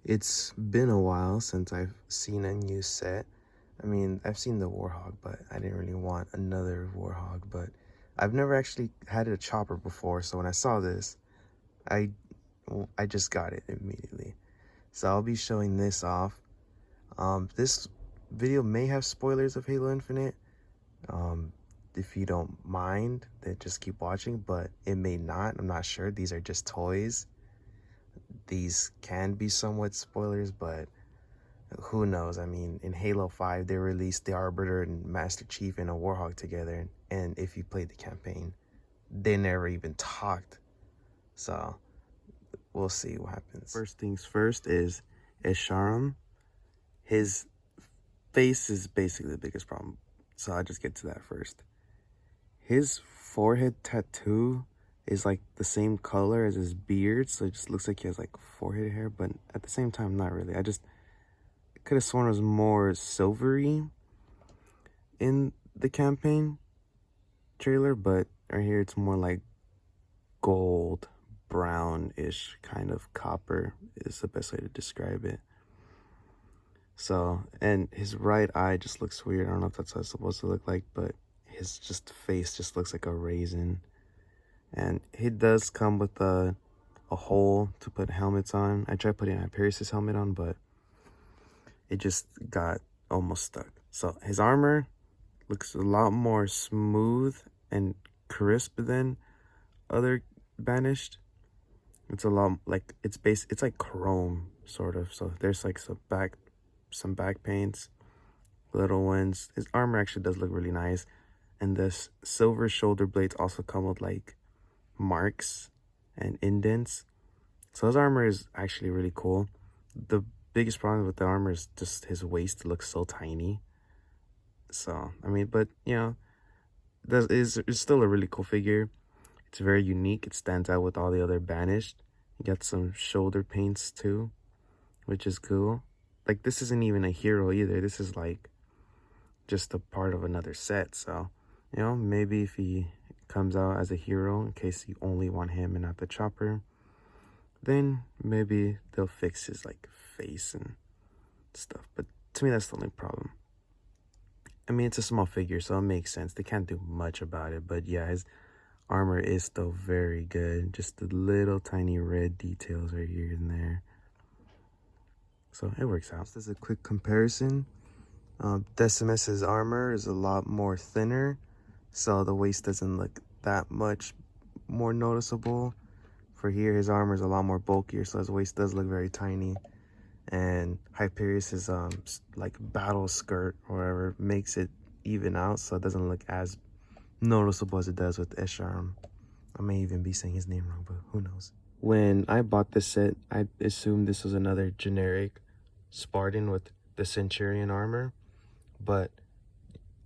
It's been a while since I've seen a new set. I mean, I've seen the Warhog, but I didn't really want another Warhog. But I've never actually had a chopper before, so when I saw this, I I just got it immediately. So I'll be showing this off. This video may have spoilers of Halo Infinite. If you don't mind, then just keep watching, but it may not. I'm not sure. These are just toys. These can be somewhat spoilers, but who knows? I mean, in Halo 5, they released the Arbiter and Master Chief and a Warhog together, and if you played the campaign, they never even talked. So we'll see what happens. First things first is Escharum. His face is basically the biggest problem, so I'll just get to that first. His forehead tattoo is like the same color as his beard, so it just looks like he has like forehead hair, but at the same time, not really. I could have sworn it was more silvery in the campaign trailer, but right here it's more like gold, brownish, kind of copper is the best way to describe it. So, and his right eye just looks weird. I don't know if that's what it's supposed to look like, but his face just looks like a raisin. And he does come with a hole to put helmets on. I tried putting Hyperion's helmet on, but it just got almost stuck. So his armor looks a lot more smooth and crisp than other Banished. It's a lot like it's like chrome sort of. So there's like some back paints, little ones. His armor actually does look really nice, and this silver shoulder blades also come with like marks and indents. So his armor is actually really cool. The biggest problem with the armor is just his waist looks so tiny. So I mean, but you know, it's still a really cool figure. It's very unique. It stands out with all the other Banished. You got some shoulder paints too, which is cool. Like, this isn't even a hero either. This is like just a part of another set. So, you know, maybe if he comes out as a hero, in case you only want him and not the chopper, then maybe they'll fix his like face and stuff. But to me, that's the only problem. I mean, it's a small figure, so it makes sense. They can't do much about it. But yeah, his armor is still very good. Just the little tiny red details right here and there. So it works out. Just as a quick comparison, Decimus's armor is a lot more thinner, so the waist doesn't look that much more noticeable. For here, his armor is a lot more bulkier, so his waist does look very tiny. And Hyperion's like battle skirt or whatever makes it even out, so it doesn't look as noticeable as it does with Escharum. I may even be saying his name wrong, but who knows. When I bought this set, I assumed this was another generic Spartan with the Centurion armor, but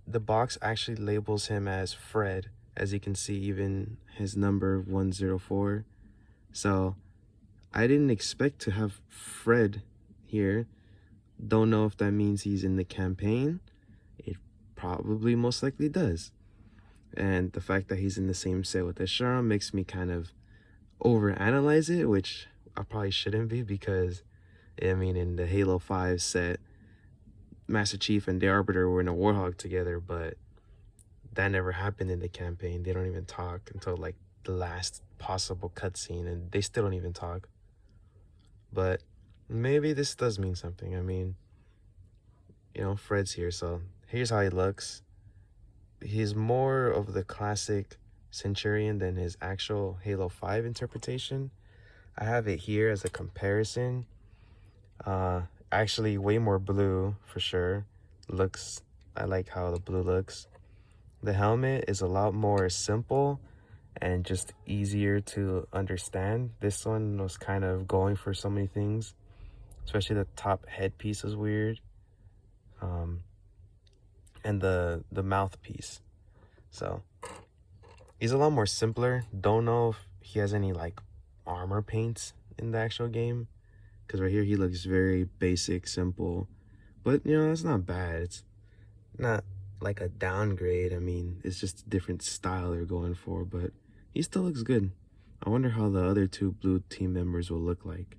the box actually labels him as Fred, as you can see, even his number 104. So I didn't expect to have Fred here. Don't know if that means he's in the campaign. It probably most likely does. And the fact that he's in the same set with Escharum makes me kind of overanalyze it, which I probably shouldn't be, because, I mean, in the Halo 5 set, Master Chief and the Arbiter were in a Warhog together, but that never happened in the campaign. They don't even talk until, like, the last possible cutscene, and they still don't even talk. But maybe this does mean something. I mean, you know, Fred's here, so here's how he looks. He's more of the classic Centurion than his actual Halo 5 interpretation. I have it here as a comparison. Actually way more blue for sure. I like how the blue looks. The helmet is a lot more simple and just easier to understand. This one was kind of going for so many things, especially the top headpiece is weird. And the mouthpiece. So he's a lot more simpler. Don't know if he has any like armor paints in the actual game, because right here he looks very basic, simple. But you know, that's not bad. It's not like a downgrade. I mean, it's just a different style they're going for, but he still looks good. I wonder how the other two blue team members will look like.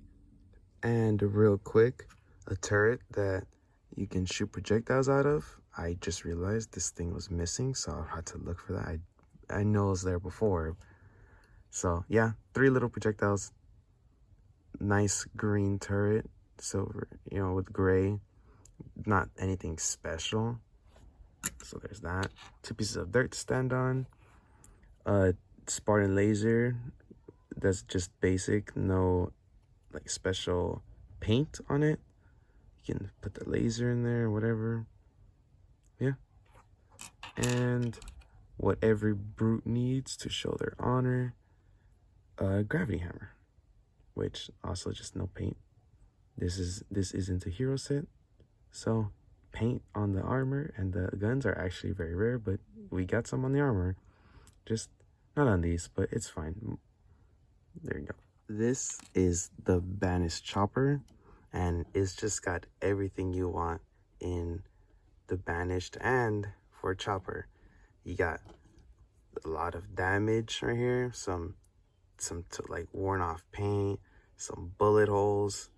And real quick, a turret that you can shoot projectiles out of. I just realized this thing was missing, so I had to look for that. I know it was there before. So yeah, 3 little projectiles. Nice green turret, silver, you know, with gray. Not anything special. So there's that. 2 pieces of dirt to stand on. Spartan laser. That's just basic, no like special paint on it. You can put the laser in there, whatever. Yeah. And what every brute needs to show their honor, a gravity hammer, which also just no paint. This isn't a hero set, so paint on the armor and the guns are actually very rare, but we got some on the armor, just not on these, but it's fine. There you go. This is the banished chopper, and it's just got everything you want in the banished and for chopper. You got a lot of damage right here, some like worn off paint, some bullet holes,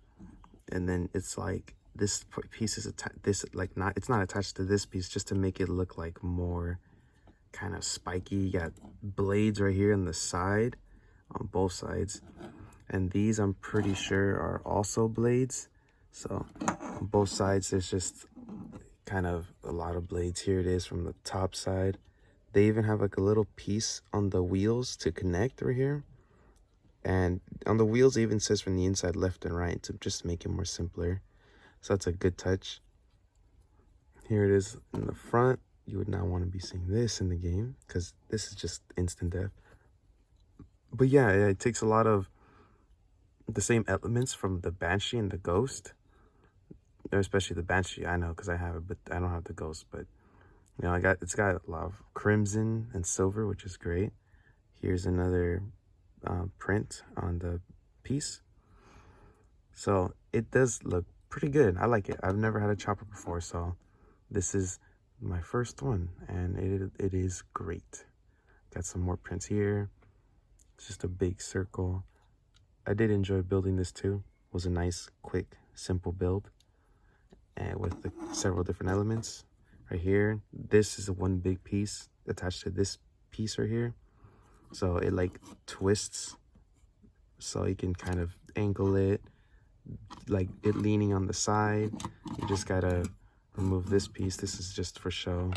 and then it's like this piece is it's not attached to this piece just to make it look like more kind of spiky. You got blades right here on the side, on both sides, and these I'm pretty sure are also blades. So on both sides there's just kind of a lot of blades. Here it is from the top side. They even have like a little piece on the wheels to connect right here, and on the wheels it even says from the inside left and right to just make it more simpler. So that's a good touch. Here it is in the front. You would not want to be seeing this in the game because this is just instant death. But yeah, it takes a lot of the same elements from the Banshee and the Ghost, especially the Banshee. I know because I have it, but I don't have the Ghost. But you know, it's got a lot of crimson and silver, which is great. Here's another print on the piece, so it does look pretty good. I like it. I've never had a chopper before, so this is my first one, and it is great. Got some more prints here. It's just a big circle. I did enjoy building this too. It was a nice, quick, simple build, and with several different elements. Right here, this is one big piece attached to this piece right here, so it like twists, so you can kind of angle it, like it leaning on the side. You just gotta remove this piece. This is just for show,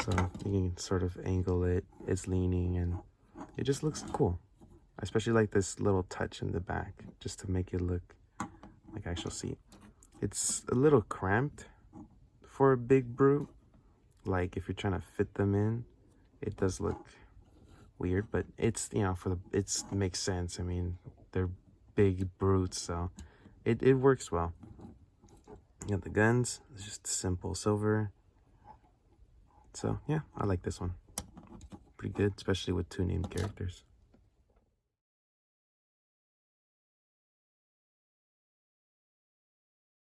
so you can sort of angle it. It's leaning and it just looks cool. I especially like this little touch in the back just to make it look like actual seat. It's a little cramped for a big brute. Like if you're trying to fit them in, it does look weird, but it's, you know, it makes sense. I mean, they're big brutes, so it works well. You got the guns, it's just simple silver. So yeah, I like this one. Pretty good, especially with 2 named characters.